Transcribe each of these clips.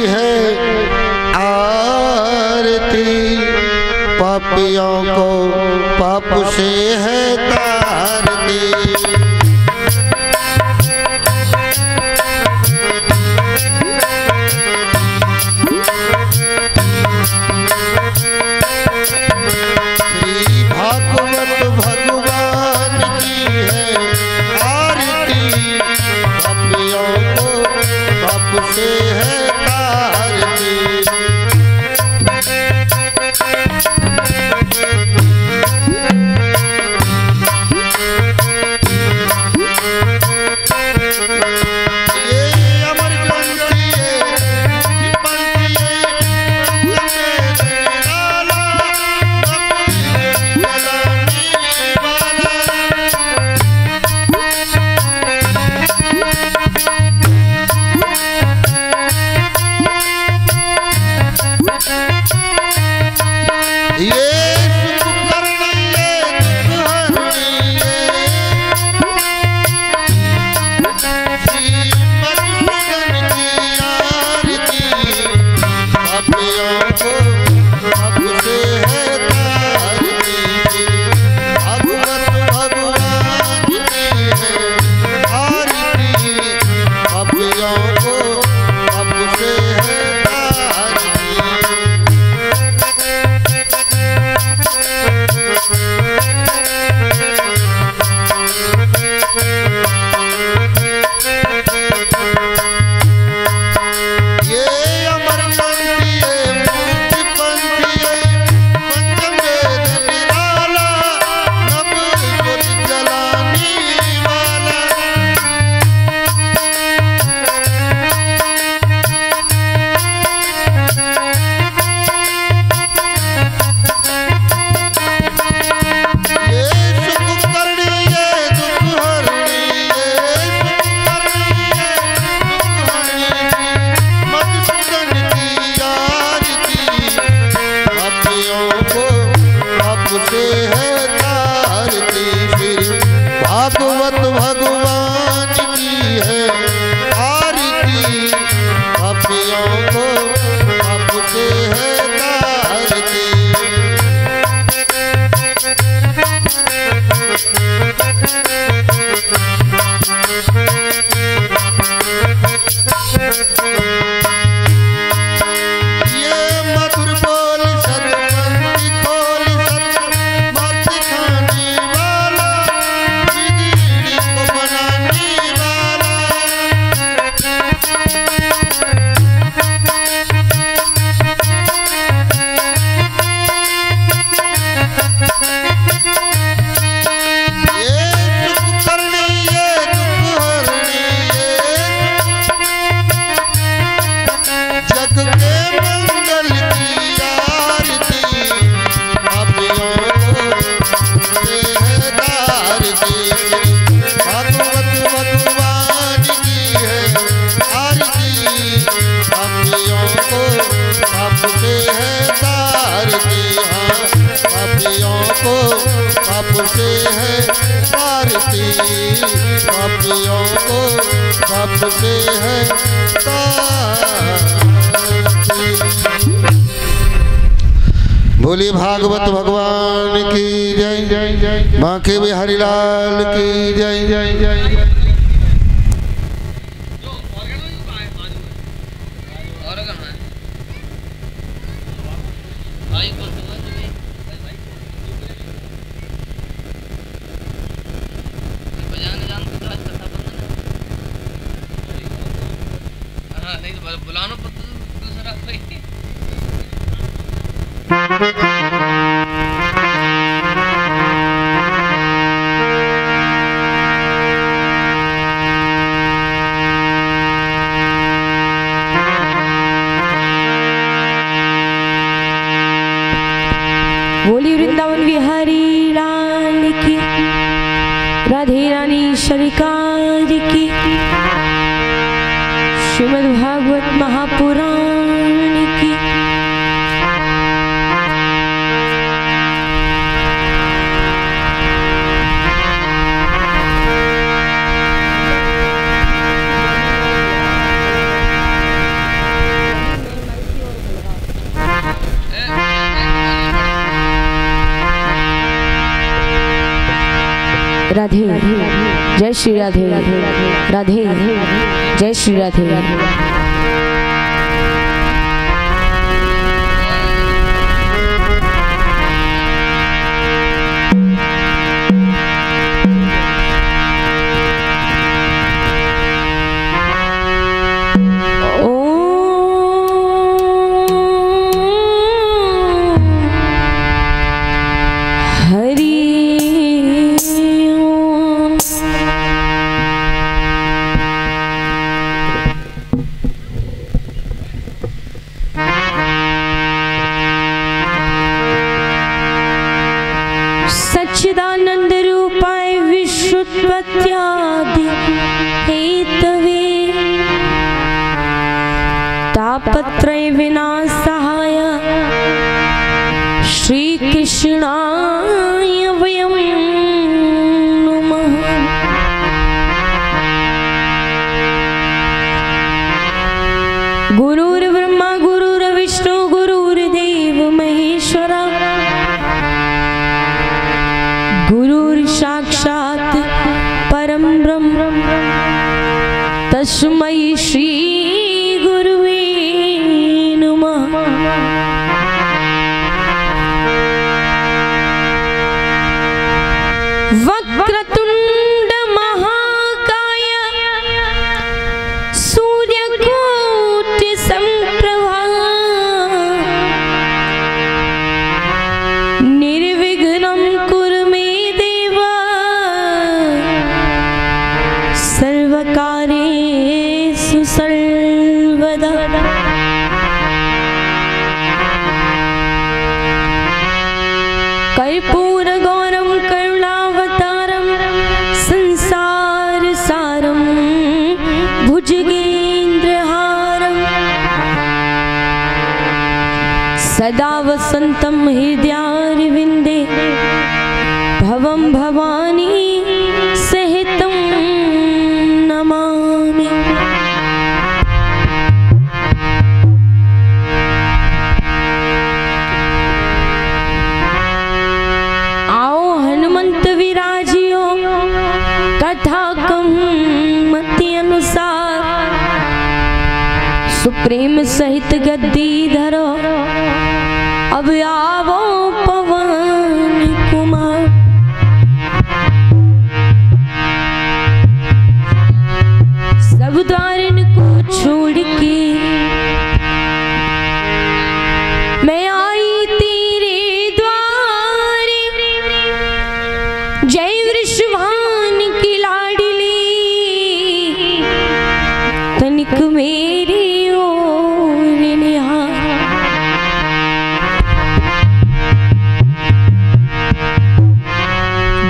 है आरती, पापियों को पाप से है तारती। बोली भागवत भगवान की जय जय जय, बांके बिहारी लाल की जय जय जय। बोली वृंदावन बिहारी लाल की, राधे रानी सरकार की, श्रीमद् भागवत महापुराण की। राधे जय श्री राधे, राधे जय श्री राधे। सच्चिदानंद रूपाय विश्वोत्पत्त्यादि हेतवे तापत्रय विनाशाय श्री कृष्णाय वयं नमः। गुरुर्ब्रह्मा गुरुर्विष्णु गुरुर्देव महेश्वरा गुरुर्साक्षात् परम ब्रह्म तस्मै श्री गुरुवे नमः। वक्रतुंड महाकाय सूर्यकोटि समप्रभा निर्विघ्नं कुरु मे देव सर्वकार्येषु सर्वदा। कर्पूर गौरम करुणावतारम संसार सारम भुजगेन्द्रहारम सदा वसंतम हृदयारविंदे भवं भवानी सहितं नमामि। आओ हनुमंत विराजियो कथा कमति अनुसार सुप्रेम सहित गद्दी धरो अब आवो पवन कुमार। सब द्वारन को छोड़ के मैं आई तेरे द्वारे जय वृषभान की लाडली तनिक मेरी ओर निहार।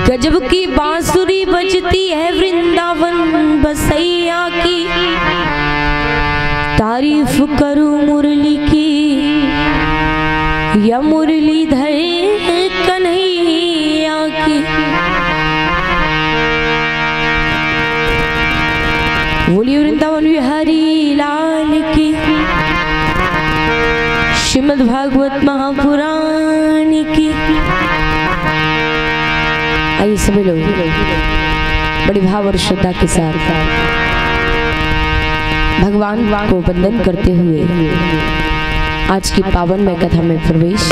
गजब की बांसुरी बजती है वृंदावन बसैया की तारीफ करूं मुरली की या मुरलीधर कन्हैया की। बोलिए वृंदावन बिहारी लाल की। श्रीमद् भागवत महापुराण की। आइए सभी लोग बड़ी भाव और श्रद्धा के साथ भगवान को वंदन करते हुए आज की पावन में कथा में प्रवेश।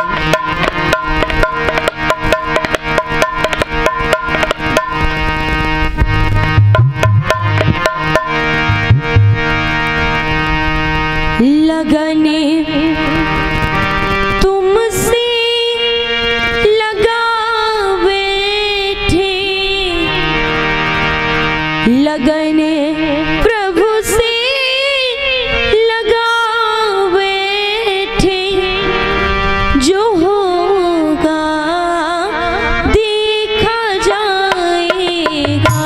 लगने तुमसे लगा बैठे लगने प्रभु से लगा बैठे जो होगा देखा जाएगा।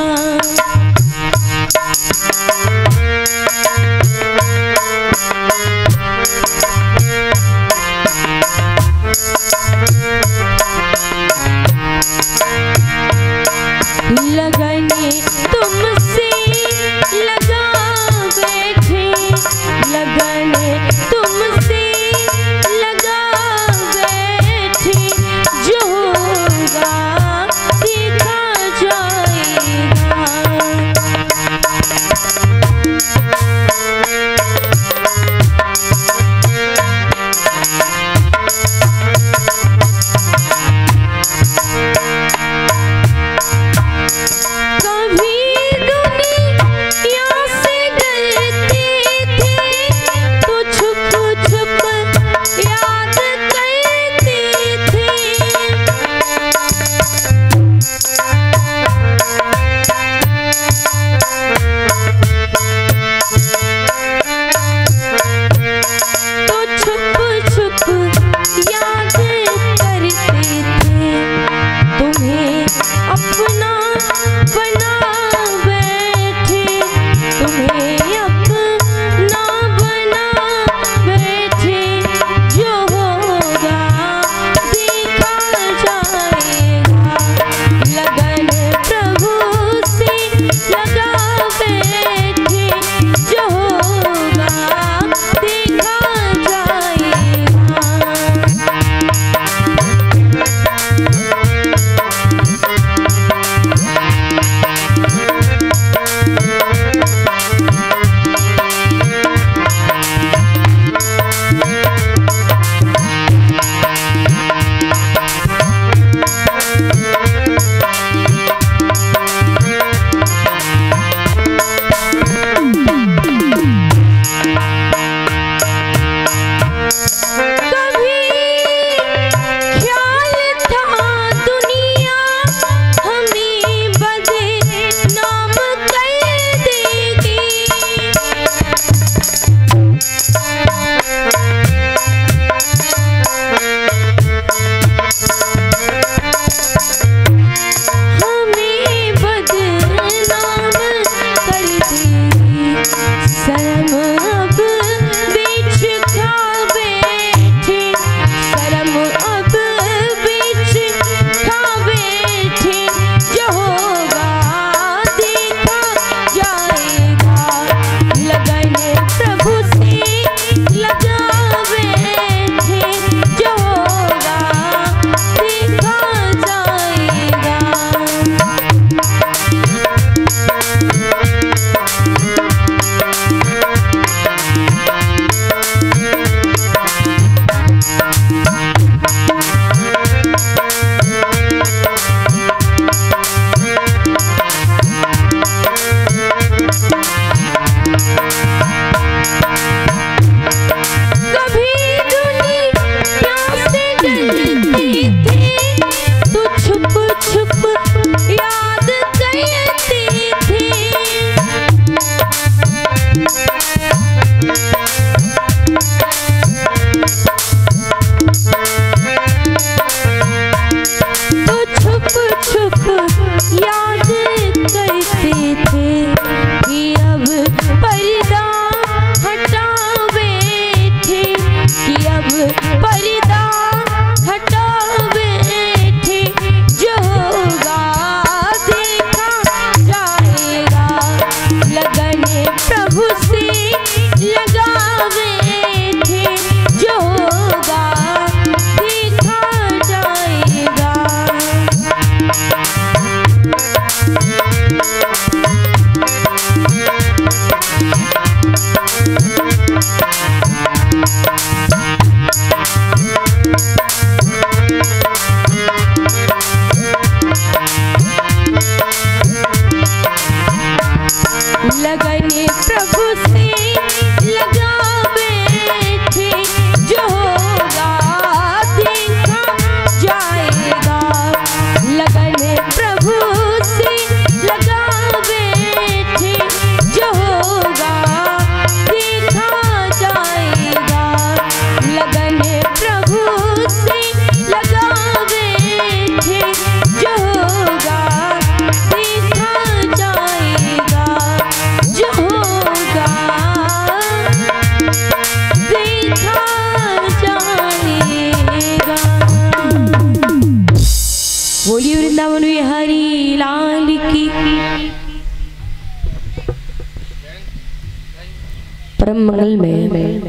परम मंगल में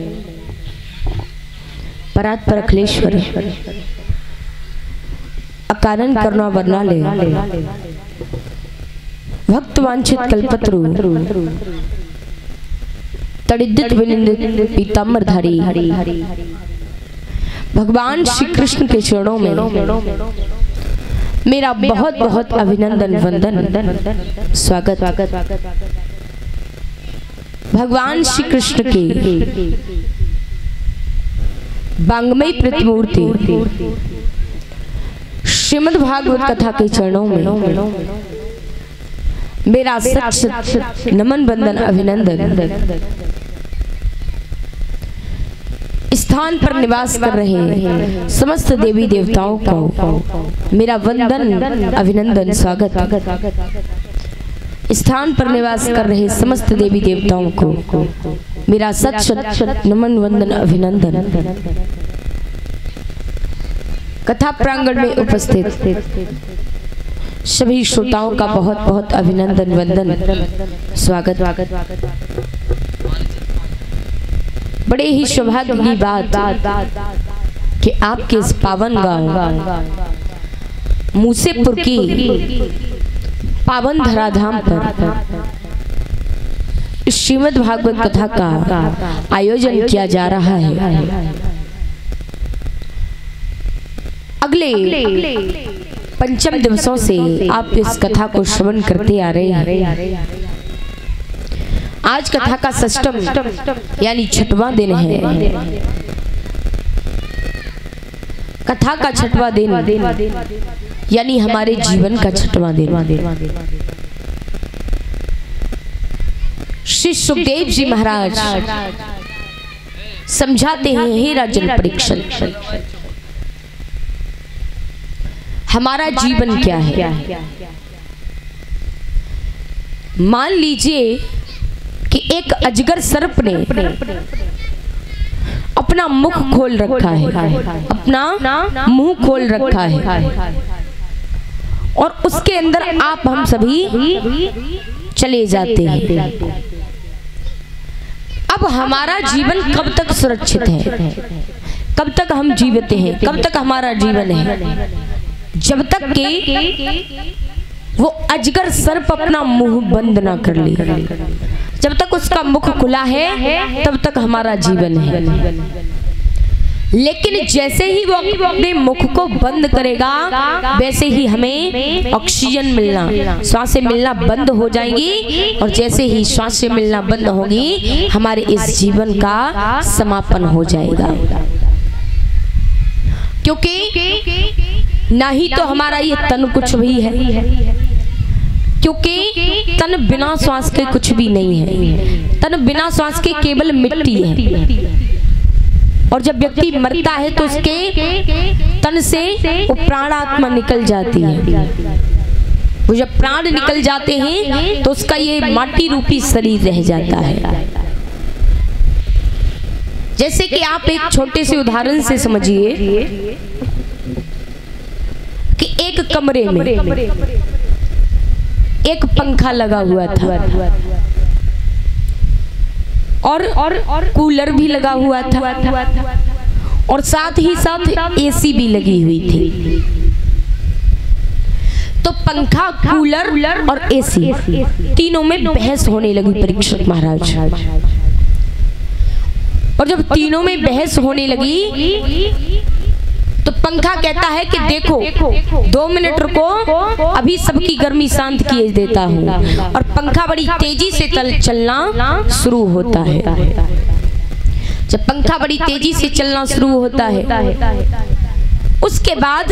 परात्पर अखिलेश्वर अकारण करुणा वर्णाले भक्त वांछित कल्पत्रु तड़िद्दित विनिंदित पीतांबरधारी भगवान श्री कृष्ण के चरणों में मेरा बहुत बहुत अभिनंदन वंदन स्वागत। भगवान श्री कृष्ण के वांग्मयी प्रतिमूर्ति श्रीमद् भागवत कथा के चरणों में मेरा सच नमन वंदन अभिनंदन। स्थान पर निवास कर रहे समस्त देवी देवताओं को मेरा वंदन अभिनंदन स्वागत। स्थान पर निवास कर रहे समस्त देवी देवताओं को मेरा सच नमन वंदन अभिनंदन। कथा प्रांगण में उपस्थित सभी श्रोताओं का बहुत बहुत अभिनंदन वंदन स्वागत। बड़े ही सौभाग्य की बात कि आपके इस पावन गांव मूसेपुर की पावन धराधाम पर श्रीमद् भागवत कथा का आयोजन किया जा रहा है। अगले पंचम दिवसों से आप इस कथा को श्रवण करते आ रहे हैं। आज कथा का षष्ठम यानी छठवां दिन है। कथा का छठवां दिन यानी हमारे जीवन का छठवां दिन। श्री सुखदेव जी महाराज समझाते हैं, हे राजन परीक्षित, हमारा जीवन क्या है। मान लीजिए कि एक अजगर सर्प ने अपना मुख खोल रखा है, अपना मुंह खोल रखा है और उसके अंदर आप हम सभी चले जाते हैं। अब हमारा जीवन कब तक सुरक्षित है, कब तक हम जीवित हैं, कब तक हमारा जीवन है? जब तक कि वो अजगर सर्प अपना मुंह बंद ना कर ले। जब तक उसका मुख खुला है तब तक हमारा जीवन है। लेकिन जैसे ही वो अपने मुख को बंद करेगा वैसे ही हमें ऑक्सीजन मिलना, सांसें मिलना बंद हो जाएंगी और जैसे ही सांसें मिलना बंद होगी हमारे इस जीवन का समापन हो जाएगा। क्योंकि ना ही तो हमारा ये तन कुछ भी है, क्योंकि तन बिना श्वास के कुछ भी नहीं है। तन बिना श्वास के केवल मिट्टी है और जब व्यक्ति मरता है तो उसके तन से वो प्राणात्मा निकल जाती है। वो जब प्राण निकल जाते हैं तो उसका ये माटी रूपी शरीर रह जाता है। जैसे कि आप एक छोटे से उदाहरण से समझिए कि एक कमरे में एक पंखा लगा हुआ था और कूलर भी लगा हुआ था और साथ ही साथ एसी भी लगी हुई थी। तो पंखा, कूलर और एसी तीनों में बहस होने लगी परीक्षित महाराज। और जब तीनों में बहस होने लगी तो पंखा कहता है कि देखो 2 मिनट रुको, अभी सबकी गर्मी शांत किए देता हूँ। और पंखा बड़ी तेजी से चलना शुरू होता है। जब पंखा बड़ी तेजी से चलना शुरू होता है उसके बाद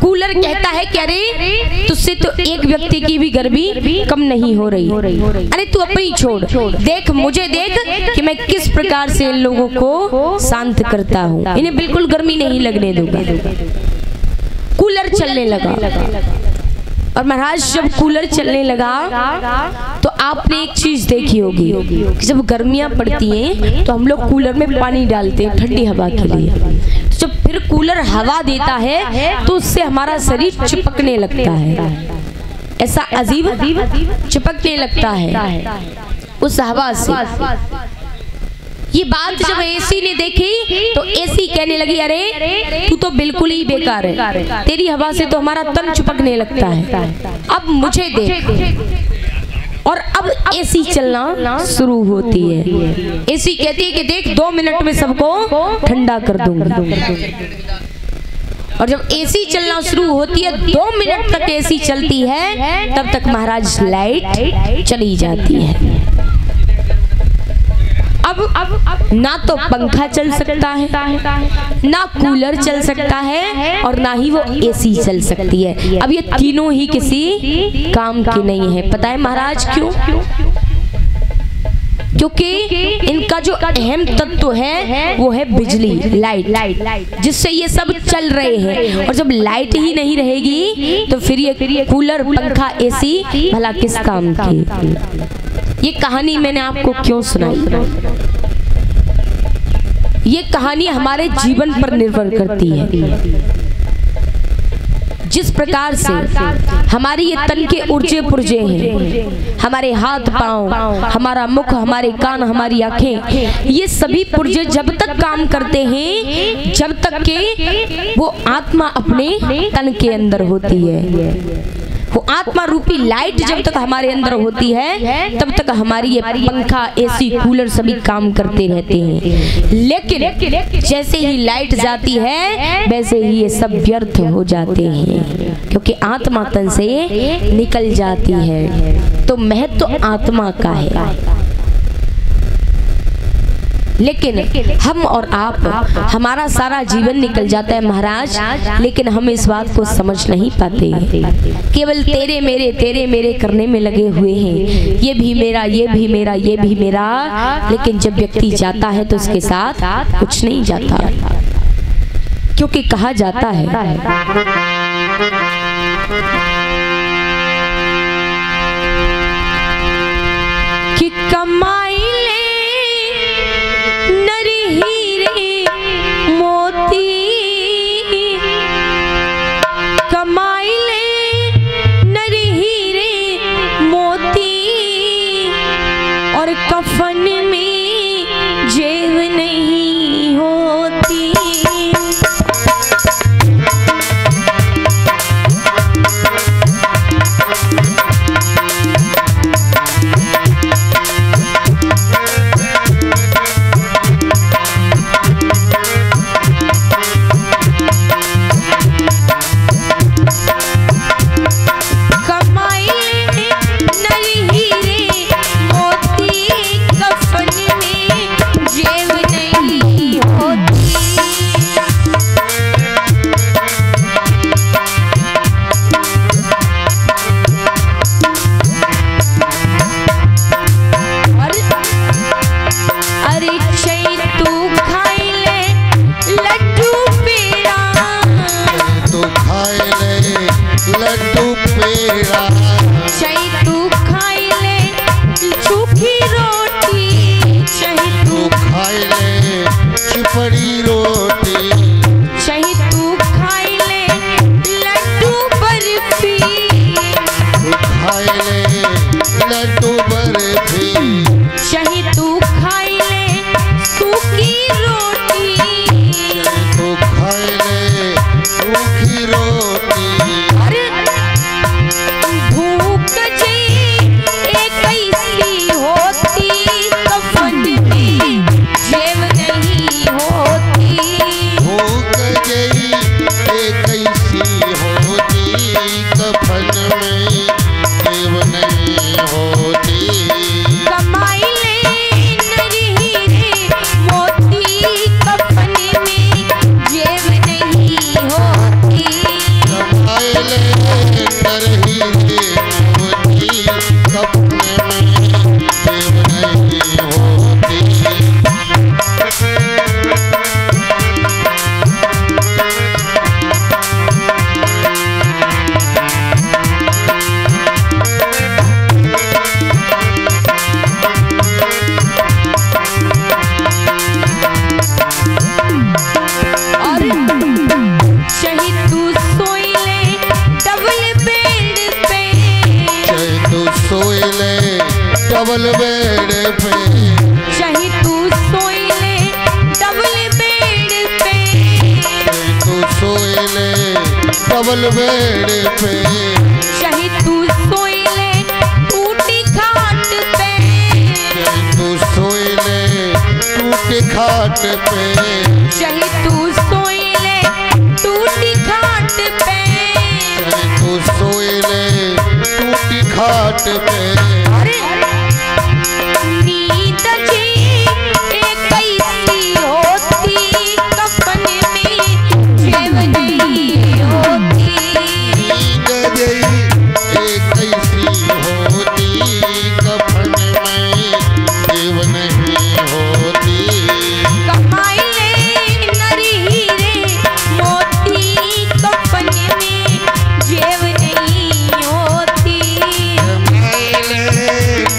कूलर कहता है कि अरे तुझसे तो एक व्यक्ति की भी गर्मी कम नहीं हो रही, अरे तू अपनी छोड़, देख मुझे देख कि मैं किस प्रकार से इन लोगों को शांत करता हूँ, इन्हें बिल्कुल गर्मी नहीं लगने दूंगा। कूलर चलने लगा और महाराज जब कूलर चलने लगा तो आपने एक चीज देखी होगी कि जब गर्मियां पड़ती हैं तो हम लोग कूलर में पानी डालते हैं ठंडी हवा के लिए। जब फिर कूलर हवा देता है तो उससे हमारा शरीर चिपकने लगता है, ऐसा अजीब चिपकने लगता है उस हवा से। ये बात जब एसी ने देखी तो एसी कहने लगी, अरे तू तो बिल्कुल ही बेकार है, तेरी हवा से तो हमारा तन चिपकने लगता है, अब मुझे देख। और अब एसी चलना शुरू होती है। एसी कहती है कि देख 2 मिनट में सबको ठंडा कर दूंगी। और जब एसी चलना शुरू होती है, 2 मिनट तक एसी चलती है, तब तक महाराज लाइट चली जाती है। अब ना तो पंखा चल सकता है, ना कूलर चल सकता है, और ना ही वो एसी चल सकती है। अब ये तीनों ही किसी काम की नहीं है। पता है महाराज क्यों? क्योंकि इनका जो अहम तत्व है वो है बिजली, लाइट, जिससे ये सब चल रहे हैं। और जब लाइट ही नहीं रहेगी तो फिर ये कूलर, पंखा, एसी भला किस काम की? ये कहानी मैंने आपको क्यों सुनाई? ये कहानी हमारे जीवन पर निर्भर करती है। जिस प्रकार से हमारी ये तन के उर्जे पुर्जे हैं, हमारे हाथ पांव, हमारा मुख, हमारे कान, हमारी आंखें, ये सभी पुर्जे जब तक काम करते हैं, जब तक के वो आत्मा अपने तन के अंदर होती है, वो आत्मा रूपी लाइट जब तक हमारे अंदर होती है, तब तक हमारी ये पंखा, एसी, कूलर सभी काम करते रहते हैं। लेकिन जैसे ही लाइट जाती है, वैसे ही ये सब व्यर्थ हो जाते हैं, क्योंकि आत्मा तन से निकल जाती है। तो महत्व तो आत्मा का है। लेकिन हम और आप, हमारा सारा जीवन निकल जाता है महाराज, लेकिन हम इस बात को समझ नहीं पाते। केवल तेरे मेरे करने में लगे हुए हैं, ये भी मेरा, ये भी मेरा, ये भी मेरा। लेकिन जब व्यक्ति जाता है तो उसके साथ कुछ नहीं जाता, क्योंकि कहा जाता है कि कमाई कफन में जेब नहीं होती। डबल बेड पे चाहे तू सोए अवल बेड़े पे चाहे तू सोई ले टूटी खाट पे, चाहे तू सोई ले टूटी खाट पे, चाहे तू सोई ले टूटी खाट पे, चाहे तू सोई ले टूटी खाट पे। नींद जी एक कैसी होती कफन में जेब नहीं होती, नींद जई एक कैसी होती कफन में जेब नहीं होती, कमाई ले नर हीरे मोती कफन में जेब नहीं होती,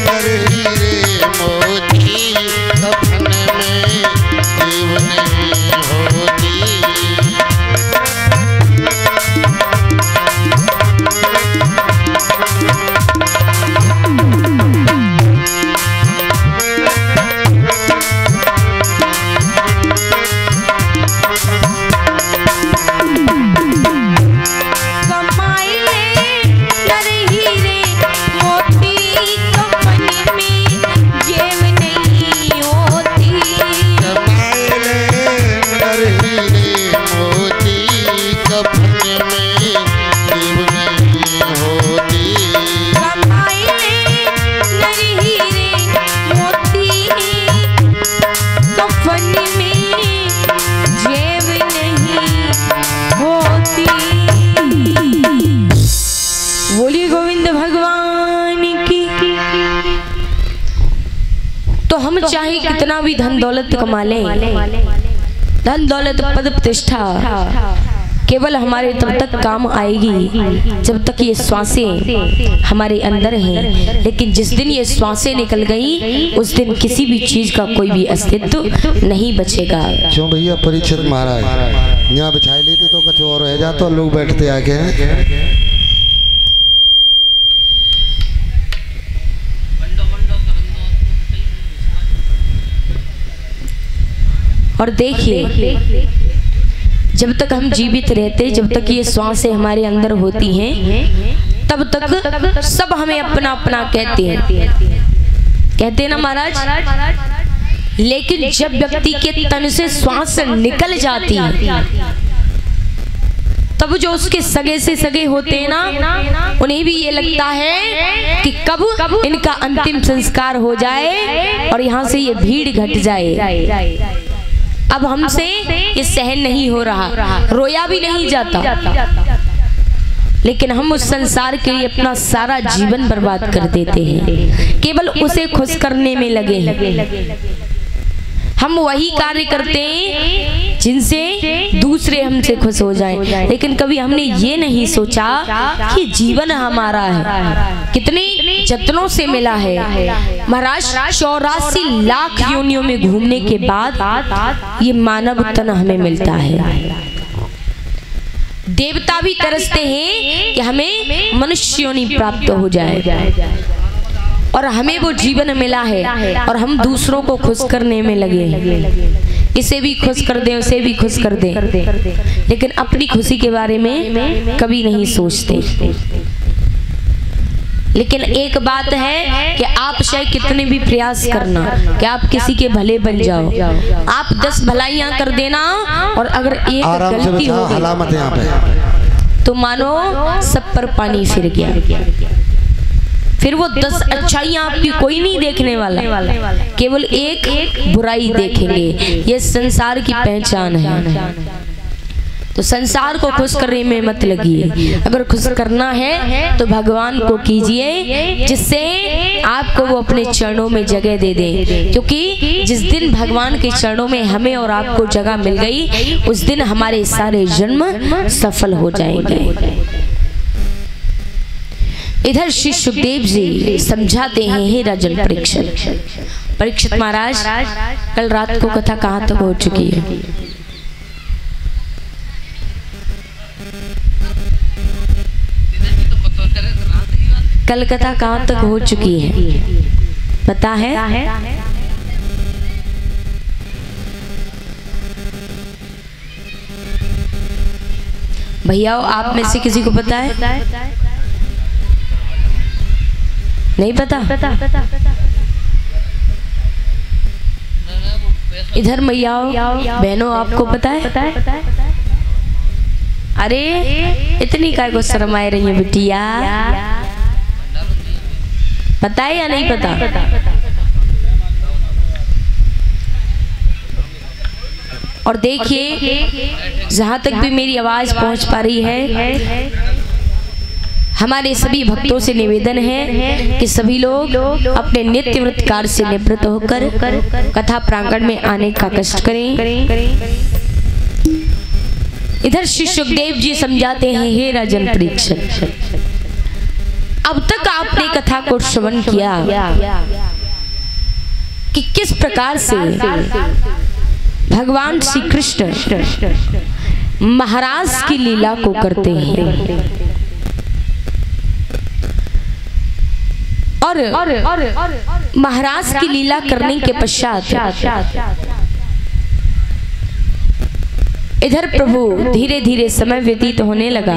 नर हीरे मोती कफन में जेब नहीं होती। कमाई ले नर हीरे मोती कफन में जेब नहीं होती, कमाए नर हीरे मोती कफन में जेब नहीं होती, कमाई ले नर हीरे मोती कफन में जेब नहीं होती। बोलिए गोविंद भगवान की। तो हम चाहे कितना भी धन दौलत कमा लें, धन दौलत पद प्रतिष्ठा केवल हमारे तब तक काम आएगी जब तक ये श्वासें हमारे अंदर हैं, लेकिन जिस दिन ये श्वासें निकल गई उस दिन किसी भी चीज का कोई भी अस्तित्व नहीं बचेगा। क्यों भैया परीक्षित महाराज यहाँ बिछाई लेते तो कुछ और रह जाता, लोग बैठते आके हैं। और देखिए जब तक हम जीवित रहते, जब तक ये श्वासें हमारे अंदर होती हैं, तब तक सब हमें अपना अपना कहते हैं ना महाराज। लेकिन जब व्यक्ति के तन से श्वास निकल जाती है, तब जो उसके सगे से सगे होते हैं ना, उन्हें भी ये लगता है कि कब इनका अंतिम संस्कार हो जाए और यहाँ से ये भीड़ घट जाए। अब हमसे ये सहन नहीं हो रहा, रोया भी नहीं जाता, लेकिन हम उस संसार के लिए अपना सारा जीवन बर्बाद कर देते हैं, केवल उसे खुश करने में लगे हैं। हम वही कार्य करते हैं जिनसे दूसरे हमसे खुश हो जाएं, लेकिन कभी हमने ये नहीं सोचा कि जीवन हमारा है, कितने जतनों से मिला है। महाराज 84 लाख योनियों में घूमने के बाद ये मानव तन हमें मिलता है। देवता भी तरसते हैं कि हमें मनुष्य योनि प्राप्त हो जाए, और हमें वो जीवन मिला है और हम दूसरों को खुश करने में लगे हैं। इसे भी खुश कर दें, उसे भी खुश कर दें, लेकिन अपनी खुशी के बारे में कभी नहीं सोचते। लेकिन एक बात है कि आप चाहे कितने भी प्रयास करना कि आप किसी के भले बन जाओ, आप 10 भलाइयां कर देना, और अगर एक गलती हो गई तो मानो सब पर पानी फिर गया। फिर वो 10 अच्छाइयां आपकी कोई नहीं देखने वाला, केवल एक बुराई देखेंगे। ये संसार की पहचान है। तो संसार को खुश करने में मत लगिए। अगर खुश करना है तो भगवान को कीजिए, जिससे आपको वो अपने चरणों में जगह दे दे। क्योंकि जिस दिन भगवान के चरणों में हमें और आपको जगह मिल गई, उस दिन हमारे सारे जन्म सफल हो जाएंगे। इधर श्री सुखदेव जी समझाते हैं, हे राजन परीक्षित महाराज, कल रात को कथा कहाँ तक हो चुकी है? कल कथा कहाँ तक हो चुकी है पता है? भैया आप में से किसी को पता है? नहीं पता? इधर मैया बहनों आपको पता है? अरे इतनी काय को शर्माए रही है बिटिया, पता है या नहीं पता? और देखिए जहां तक भी मेरी आवाज पहुंच पा रही है, हमारे सभी भक्तों से निवेदन है कि सभी लोग अपने नित्य व्रत कार्य से निवृत्त होकर कथा प्रांगण में आने का कष्ट करें। इधर श्री सुखदेव जी समझाते हैं, हे राजन परीक्षित, अब तक आपने कथा को श्रवण किया कि किस प्रकार से भगवान श्री कृष्ण महाराज की लीला को करते हैं और महाराज की लीला करने के पश्चात इधर प्रभु धीरे धीरे समय व्यतीत होने लगा।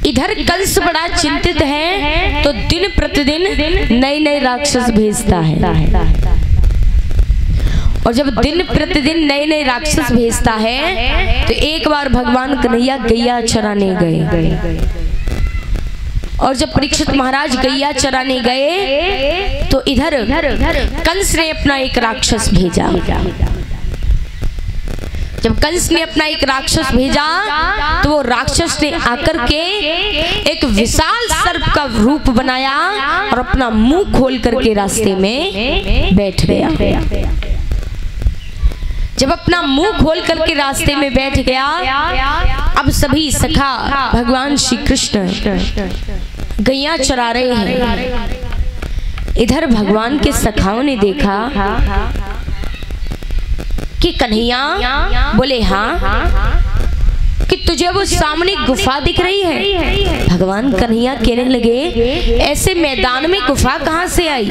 इधर कंस बड़ा चिंतित है तो दिन प्रतिदिन नए नए राक्षस भेजता है, और जब दिन प्रतिदिन नए नए राक्षस भेजता है तो एक बार भगवान कन्हैया गैया चराने गए, और जब परीक्षित महाराज गैया चराने गए तो इधर कंस ने अपना एक राक्षस भेजा। जब कंस ने अपना एक राक्षस भेजा तो वो राक्षस ने आकर के एक विशाल सर्प का रूप बनाया और अपना मुंह खोल करके रास्ते में बैठ गया। जब अपना मुंह खोल करके रास्ते में बैठ गया, अब सभी सखा भगवान श्री कृष्ण गैया चरा रहे हैं। इधर भगवान के सखाओं ने देखा कि कन्हैया, बोले हाँ, कि तुझे वो सामने गुफा दिख रही है? भगवान कन्हैया कहने लगे, ऐसे मैदान में गुफा कहाँ से आई?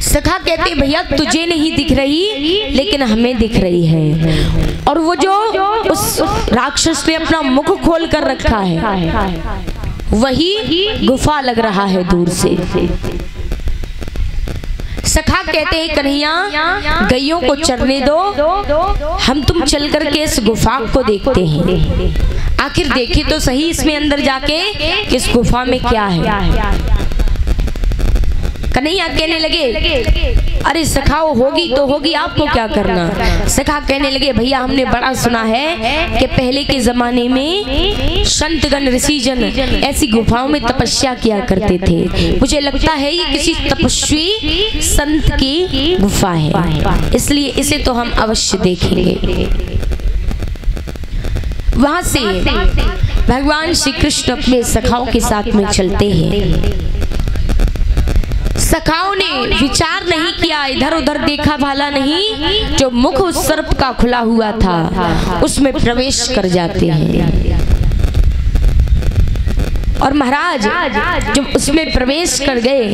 सखा कहते, भैया तुझे नहीं दिख रही लेकिन हमें दिख रही है, और वो जो उस राक्षस ने अपना मुख खोल कर रखा है वही गुफा लग रहा है दूर से। सखा कहते हैं, कन्हैया गैयों को चरने दो, हम तुम चल करके इस गुफा को देखते हैं, आखिर देखे तो सही इसमें अंदर जाके किस गुफा में क्या है। कन्हैया कहने लगे, अरे सखाओ होगी तो होगी, आपको क्या करना। सखा कहने लगे, भैया हमने बड़ा सुना है कि पहले के जमाने में संतगण ऋषिजन ऐसी गुफाओं में तपस्या किया करते थे। मुझे लगता है ये किसी तपस्वी संत की गुफा है, इसलिए इसे तो हम अवश्य देखेंगे। वहां से भगवान श्री कृष्ण अपने सखाओं के साथ में चलते हैं। सखाओं ने विचार नहीं किया, इधर उधर देखा भाला नहीं, जो मुख उस सर्प का खुला हुआ था उसमें प्रवेश कर जाते हैं। और महाराज जब उसमें प्रवेश कर गए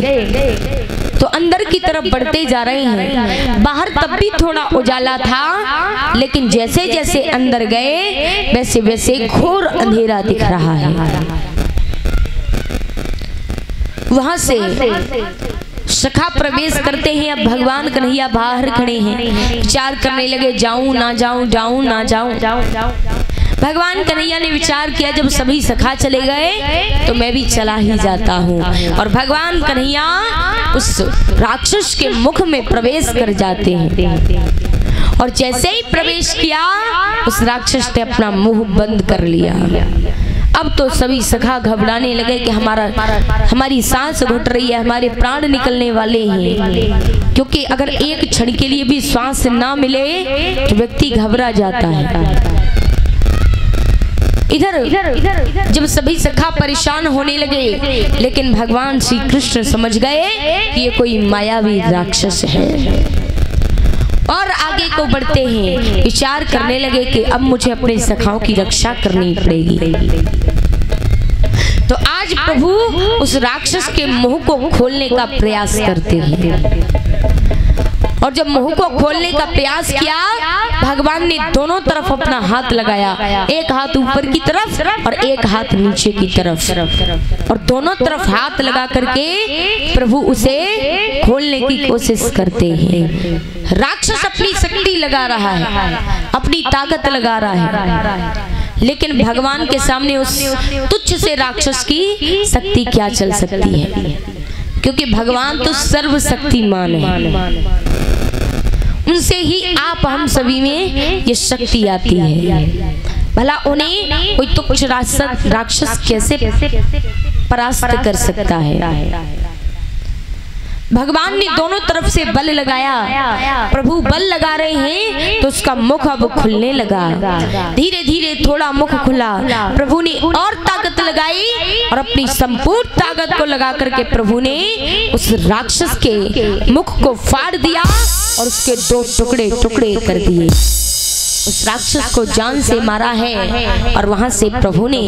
तो अंदर की तरफ बढ़ते जा रहे हैं। बाहर तब भी थोड़ा उजाला था, लेकिन जैसे जैसे अंदर गए वैसे वैसे घोर अंधेरा दिख रहा है। वहां से सखा प्रवेश करते हैं। अब भगवान कन्हैया बाहर खड़े हैं, विचार करने लगे, जाऊं ना जाऊं, जाऊं ना जाऊं। भगवान कन्हैया ने विचार किया, जब सभी सखा चले गए तो मैं भी चला ही जाता हूँ। और भगवान कन्हैया उस राक्षस के मुख में प्रवेश कर जाते हैं, और जैसे ही प्रवेश किया उस राक्षस ने अपना मुंह बंद कर लिया। अब तो सभी सखा घबराने लगे कि हमारी सांस घुट रही है, हमारे प्राण निकलने वाले हैं, क्योंकि अगर एक क्षण के लिए भी सांस ना मिले तो व्यक्ति घबरा जाता है। इधर जब सभी सखा परेशान होने लगे, लेकिन भगवान श्री कृष्ण समझ गए कि ये कोई मायावी राक्षस है, और आगे को बढ़ते हैं। विचार करने लगे कि अब मुझे अपने सखाओं की रक्षा करनी पड़ेगी। तो आज प्रभु उस राक्षस के मुंह को खोलने का प्रयास करते हैं, और जब मुंह को खोलने का प्रयास किया, भगवान ने दोनों तरफ अपना हाथ लगाया, एक हाथ ऊपर की तरफ और एक हाथ नीचे की तरफ, और दोनों तरफ हाथ लगा करके प्रभु उसे खोलने की कोशिश करते हैं। राक्षस अपनी शक्ति लगा रहा है, अपनी ताकत लगा रहा है, लेकिन भगवान के सामने उस तुच्छ से राक्षस की शक्ति क्या चल सकती है, क्योंकि भगवान तो सर्वशक्तिमान है। उनसे ही आप हम सभी में ये शक्ति आती है। भला उन्हें कोई तुच्छ राक्षस कैसे परास्त कर सकता है। भगवान ने दोनों तरफ से बल लगाया, प्रभु बल लगा रहे हैं तो उसका मुख अब खुलने लगा। धीरे धीरे थोड़ा मुख खुला, प्रभु ने और ताकत लगाई और अपनी संपूर्ण ताकत को लगा करके प्रभु ने उस राक्षस के मुख को फाड़ दिया और उसके दो टुकड़े टुकड़े कर दिए। उस राक्षस को जान से मारा है और वहां से प्रभु ने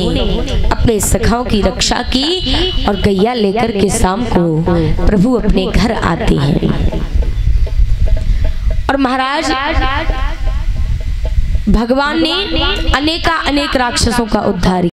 अपने सखाओं की रक्षा की और गैया लेकर के शाम को प्रभु अपने घर आते हैं। और महाराज भगवान ने अनेक राक्षसों का उद्धार